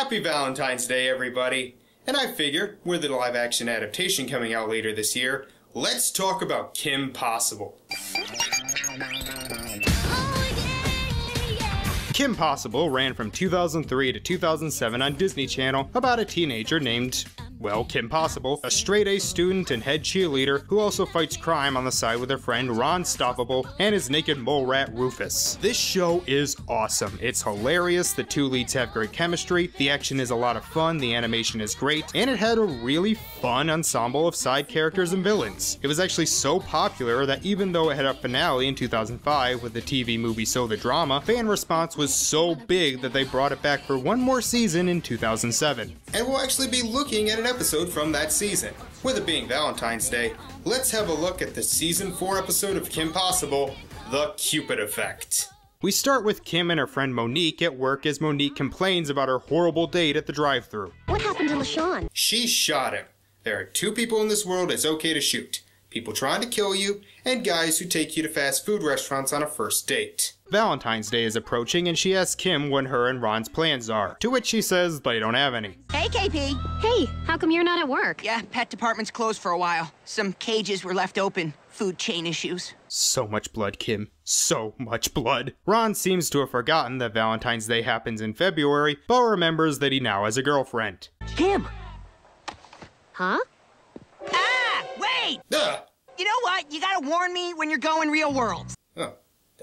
Happy Valentine's Day, everybody. And I figure, with the live-action adaptation coming out later this year, let's talk about Kim Possible. Kim Possible ran from 2003 to 2007 on Disney Channel about a teenager named, well, Kim Possible, a straight-A student and head cheerleader who also fights crime on the side with her friend Ron Stoppable and his naked mole rat Rufus. This show is awesome. It's hilarious, the two leads have great chemistry, the action is a lot of fun, the animation is great, and it had a really fun ensemble of side characters and villains. It was actually so popular that even though it had a finale in 2005 with the TV movie So the Drama, fan response was so big that they brought it back for one more season in 2007. And we'll actually be looking at an episode from that season. With it being Valentine's Day, let's have a look at the season 4 episode of Kim Possible, The Cupid Effect. We start with Kim and her friend Monique at work as Monique complains about her horrible date at the drive-thru. What happened to LaShawn? She shot him. There are two people in this world it's okay to shoot. People trying to kill you, and guys who take you to fast food restaurants on a first date. Valentine's Day is approaching and she asks Kim when her and Ron's plans are, to which she says they don't have any. Hey, KP. Hey, how come you're not at work? Yeah, pet department's closed for a while. Some cages were left open. Food chain issues. So much blood, Kim. So much blood. Ron seems to have forgotten that Valentine's Day happens in February, but remembers that he now has a girlfriend. Kim! Huh? Ah! Wait! You know what? You gotta warn me when you're going real world. Oh,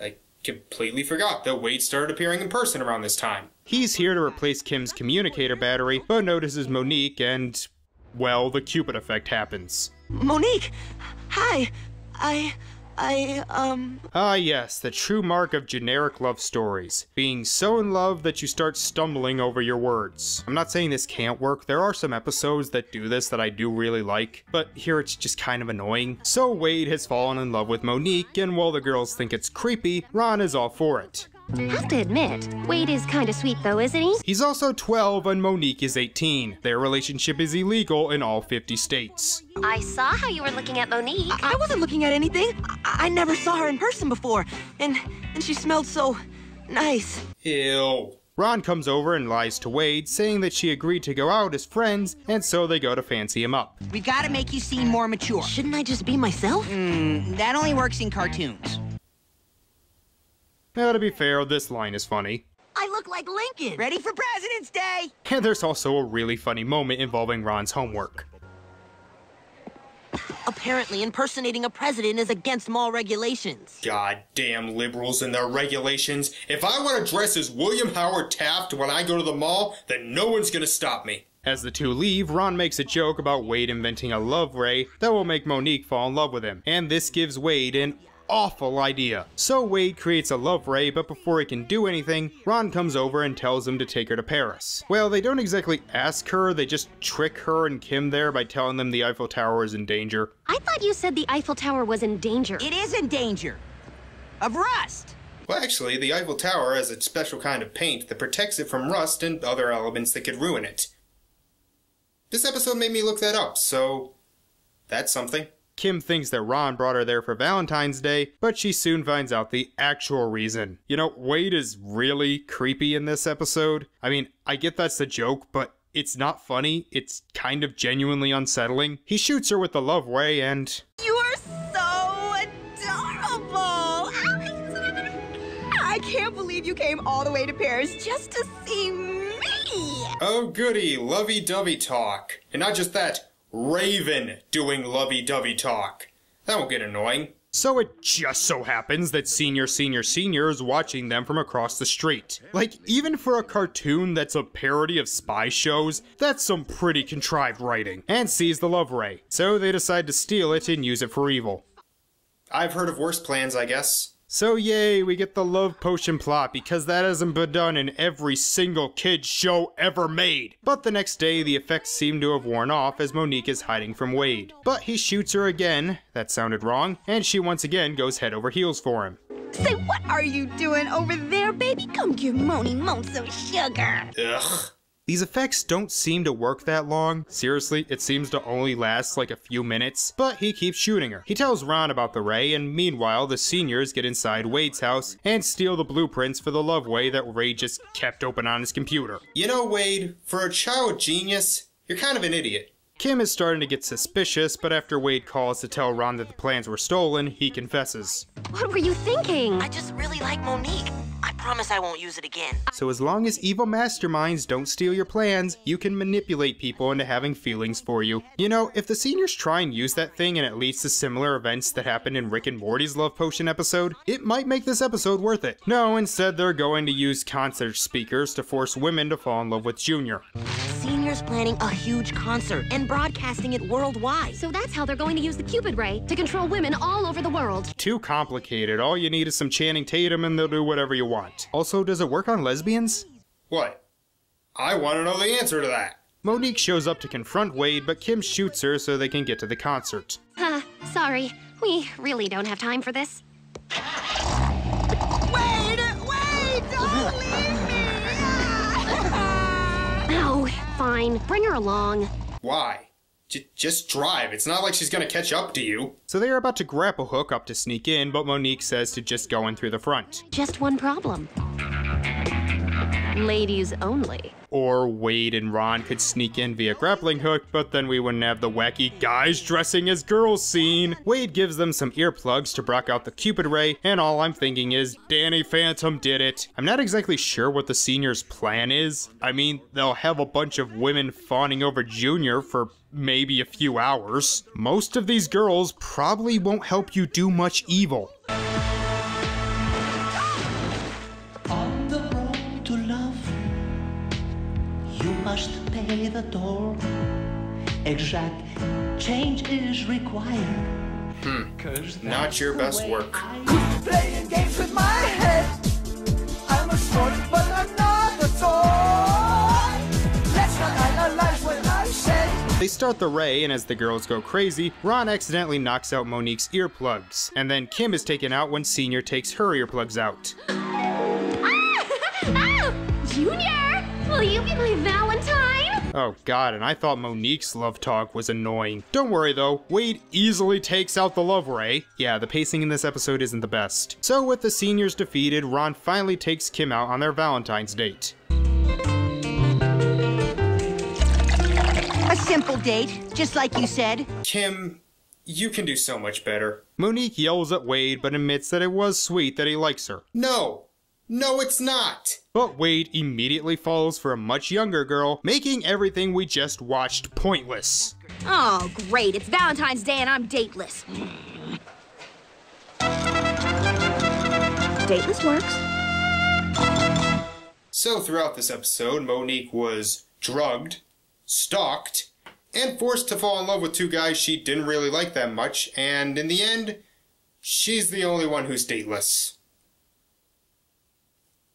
I completely forgot that Wade started appearing in person around this time. He's here to replace Kim's communicator battery, but notices Monique and, well, the Cupid Effect happens. Monique! Hi! Ah yes, the true mark of generic love stories. Being so in love that you start stumbling over your words. I'm not saying this can't work, there are some episodes that do this that I do really like, but here it's just kind of annoying. So Wade has fallen in love with Monique, and while the girls think it's creepy, Ron is all for it. Have to admit, Wade is kinda sweet though, isn't he? He's also 12 and Monique is 18. Their relationship is illegal in all 50 states. I saw how you were looking at Monique. I wasn't looking at anything. I never saw her in person before. And she smelled so nice. Ew. Ron comes over and lies to Wade, saying that she agreed to go out as friends, and so they go to fancy him up. We gotta make you seem more mature. Shouldn't I just be myself? That only works in cartoons. Now, to be fair, this line is funny. I look like Lincoln. Ready for President's Day! And there's also a really funny moment involving Ron's homework. Apparently, impersonating a president is against mall regulations. Goddamn liberals and their regulations. If I want to dress as William Howard Taft when I go to the mall, then no one's gonna stop me. As the two leave, Ron makes a joke about Wade inventing a love ray that will make Monique fall in love with him. And this gives Wade an awful idea. So Wade creates a love ray, but before he can do anything, Ron comes over and tells him to take her to Paris. Well, they don't exactly ask her, they just trick her and Kim there by telling them the Eiffel Tower is in danger. I thought you said the Eiffel Tower was in danger. It is in danger. Of rust. Well, actually, the Eiffel Tower has a special kind of paint that protects it from rust and other elements that could ruin it. This episode made me look that up, so that's something. Kim thinks that Ron brought her there for Valentine's Day, but she soon finds out the actual reason. You know, Wade is really creepy in this episode. I mean, I get that's the joke, but it's not funny. It's kind of genuinely unsettling. He shoots her with the love ray and... You are so adorable! I can't believe you came all the way to Paris just to see me! Oh goody, lovey-dovey talk. And not just that, Raven doing lovey-dovey talk. That won't get annoying. So it just so happens that Senior is watching them from across the street. Like, even for a cartoon that's a parody of spy shows, that's some pretty contrived writing. And sees the love ray. So they decide to steal it and use it for evil. I've heard of worse plans, I guess. So yay, we get the love potion plot because that hasn't been done in every single kid's show ever made. But the next day, the effects seem to have worn off as Monique is hiding from Wade. But he shoots her again, that sounded wrong, and she once again goes head over heels for him. Say, what are you doing over there, baby? Come give Moni some sugar. Ugh. These effects don't seem to work that long. Seriously, it seems to only last like a few minutes, but he keeps shooting her. He tells Ron about the ray, and meanwhile, the seniors get inside Wade's house and steal the blueprints for the love way that Ray just kept open on his computer. You know, Wade, for a child genius, you're kind of an idiot. Kim is starting to get suspicious, but after Wade calls to tell Ron that the plans were stolen, he confesses. What were you thinking? I just really like Monique. I promise I won't use it again. So as long as evil masterminds don't steal your plans, you can manipulate people into having feelings for you. You know, if the seniors try and use that thing in at least the similar events that happened in Rick and Morty's Love Potion episode, it might make this episode worth it. No, instead they're going to use concert speakers to force women to fall in love with Junior. Senior's planning a huge concert and broadcasting it worldwide. So that's how they're going to use the Cupid ray to control women all over the world. Too complicated. All you need is some Channing Tatum and they'll do whatever you want. Also, does it work on lesbians? What? I want to know the answer to that. Monique shows up to confront Wade, but Kim shoots her so they can get to the concert. Sorry. We really don't have time for this. Wait! Don't leave me! Oh, fine. Bring her along. Why? Just drive. It's not like she's gonna catch up to you. So they are about to grapple hook up to sneak in, but Monique says to just go in through the front. Just one problem. Ladies only. Or Wade and Ron could sneak in via grappling hook, but then we wouldn't have the wacky guys dressing as girls scene. Wade gives them some earplugs to block out the Cupid ray, and all I'm thinking is, Danny Phantom did it. I'm not exactly sure what the seniors' plan is. I mean, they'll have a bunch of women fawning over Junior for maybe a few hours. Most of these girls probably won't help you do much evil. On the road to love, you must pay the toll. Exact change is required. Not your best work. Playing games with my head. I'm a sport, but I'm not a toy. Let's not analyze what I say. They start the ray, and as the girls go crazy, Ron accidentally knocks out Monique's earplugs. And then Kim is taken out when Senior takes her earplugs out. Junior! Will you be my Valentine? Oh god, and I thought Monique's love talk was annoying. Don't worry though, Wade easily takes out the love ray. Yeah, the pacing in this episode isn't the best. So with the seniors defeated, Ron finally takes Kim out on their Valentine's date. A simple date, just like you said. Kim, you can do so much better. Monique yells at Wade but admits that it was sweet that he likes her. No, it's not. But Wade immediately falls for a much younger girl, making everything we just watched pointless. Oh, great. It's Valentine's Day and I'm dateless. Dateless works. So throughout this episode, Monique was drugged, stalked, and forced to fall in love with two guys she didn't really like that much, and in the end, she's the only one who's dateless.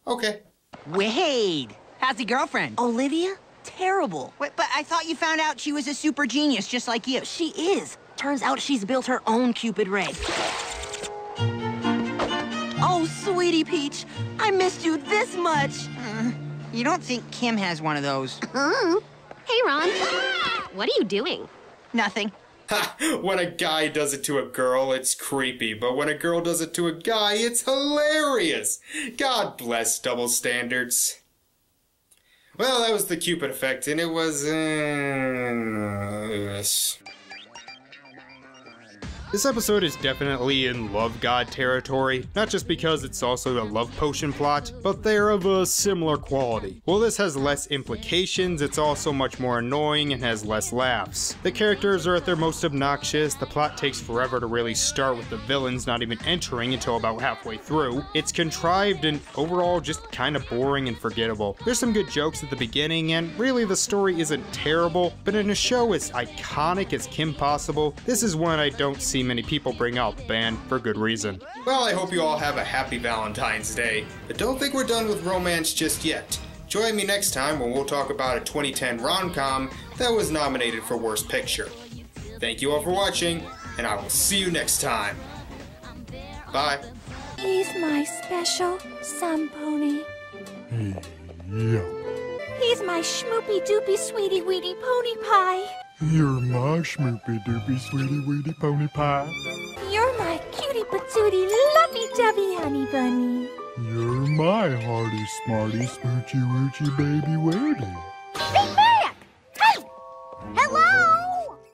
Okay. Wade, how's the girlfriend? Olivia? Terrible. Wait, but I thought you found out she was a super genius just like you. She is. Turns out she's built her own Cupid ray. Oh, sweetie Peach, I missed you this much. You don't think Kim has one of those? Hey, Ron. What are you doing? Nothing. Ha! When a guy does it to a girl, it's creepy, but when a girl does it to a guy, it's hilarious! God bless double standards. Well, that was the Cupid Effect, and it was, This episode is definitely in Love God territory, not just because it's also a love potion plot, but they're of a similar quality. While this has less implications, it's also much more annoying and has less laughs. The characters are at their most obnoxious, the plot takes forever to really start with the villains not even entering until about halfway through. It's contrived and overall just kinda boring and forgettable. There's some good jokes at the beginning, and really the story isn't terrible, but in a show as iconic as Kim Possible, this is one I don't see many people bring up, and for good reason. Well, I hope you all have a happy Valentine's Day, but don't think we're done with romance just yet. Join me next time when we'll talk about a 2010 rom-com that was nominated for Worst Picture. Thank you all for watching, and I will see you next time. Bye. He's my special sun pony. Yeah. He He's my schmoopy doopy sweetie weedy pony pie. You're my schmoopy doopy sweetie weedy pony pie. You're my cutie patootie lovey-dovey honey bunny. You're my hearty smarty smoochy woochy baby Woody.